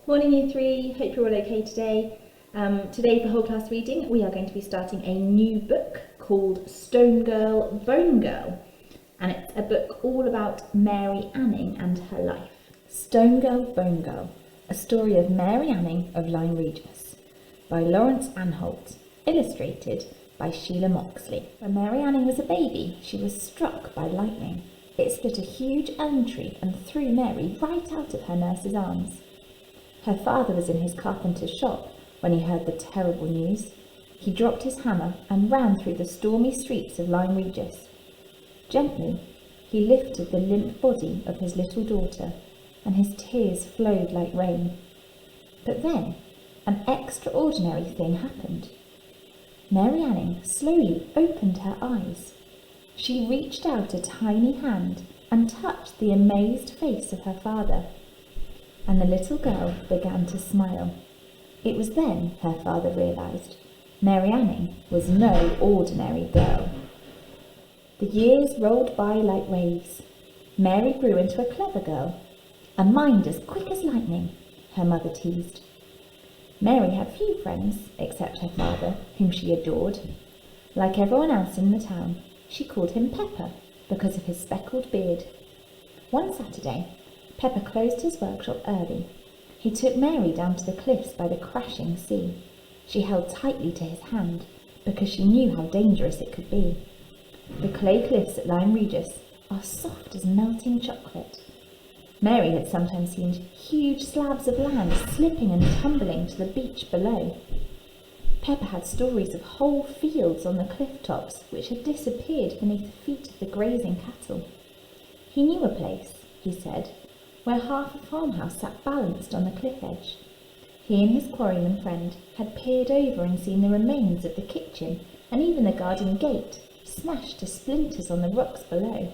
Morning Year 3, hope you're all okay today. Today for whole class reading we are going to be starting a new book called Stone Girl, Bone Girl, and it's a book all about Mary Anning and her life. Stone Girl, Bone Girl, a story of Mary Anning of Lyme Regis by Lawrence Anholt, illustrated by Sheila Moxley. When Mary Anning was a baby, she was struck by lightning. It split a huge elm tree and threw Mary right out of her nurse's arms. Her father was in his carpenter's shop when he heard the terrible news. He dropped his hammer and ran through the stormy streets of Lyme Regis. Gently, he lifted the limp body of his little daughter, and his tears flowed like rain. But then, an extraordinary thing happened. Mary Anning slowly opened her eyes. She reached out a tiny hand and touched the amazed face of her father. And the little girl began to smile. It was then her father realised Mary Anning was no ordinary girl. The years rolled by like waves. Mary grew into a clever girl. A mind as quick as lightning, her mother teased. Mary had few friends except her father, whom she adored. Like everyone else in the town, she called him Pepper because of his speckled beard. One Saturday, Pepper closed his workshop early. He took Mary down to the cliffs by the crashing sea. She held tightly to his hand because she knew how dangerous it could be. The clay cliffs at Lyme Regis are soft as melting chocolate. Mary had sometimes seen huge slabs of land slipping and tumbling to the beach below. Pepper had stories of whole fields on the cliff tops which had disappeared beneath the feet of the grazing cattle. He knew a place, he said, where half a farmhouse sat balanced on the cliff edge. He and his quarryman friend had peered over and seen the remains of the kitchen and even the garden gate smashed to splinters on the rocks below.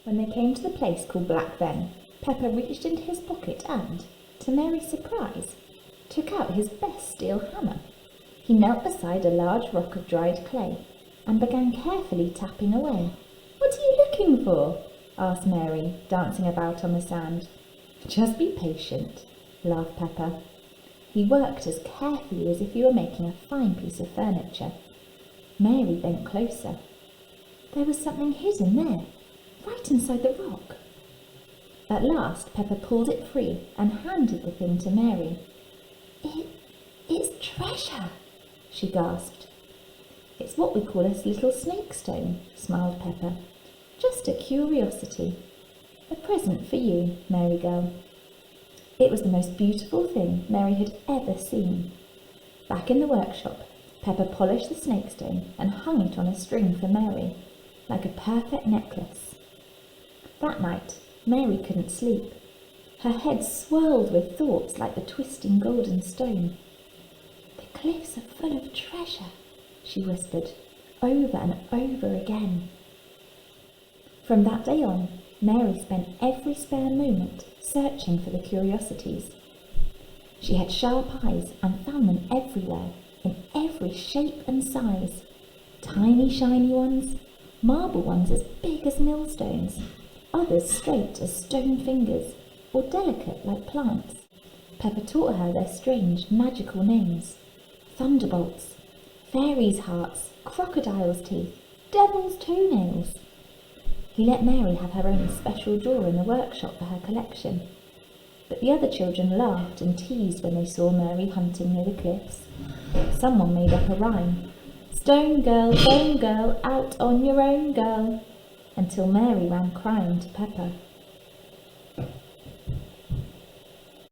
When they came to the place called Black Ben, Pepper reached into his pocket and, to Mary's surprise, took out his best steel hammer. He knelt beside a large rock of dried clay and began carefully tapping away. "What are you looking for?" asked Mary, dancing about on the sand. "Just be patient," laughed Pepper. He worked as carefully as if he were making a fine piece of furniture. Mary bent closer. There was something hidden there, right inside the rock. At last Pepper pulled it free and handed the thing to Mary. It's treasure," she gasped. "It's what we call a little snake stone," smiled Pepper. "Just a curiosity. A present for you, Mary girl." It was the most beautiful thing Mary had ever seen. Back in the workshop, Pepper polished the snake stone and hung it on a string for Mary, like a perfect necklace. That night, Mary couldn't sleep. Her head swirled with thoughts like the twisting golden stone. "The cliffs are full of treasure," she whispered, over and over again. From that day on, Mary spent every spare moment searching for the curiosities. She had sharp eyes and found them everywhere, in every shape and size. Tiny shiny ones, marble ones as big as millstones, others straight as stone fingers, or delicate like plants. Pepper taught her their strange, magical names. Thunderbolts, fairies' hearts, crocodile's teeth, devil's toenails. He let Mary have her own special drawer in the workshop for her collection. But the other children laughed and teased when they saw Mary hunting near the cliffs. Someone made up a rhyme. "Stone girl, bone girl, out on your own, girl," until Mary ran crying to Pepper.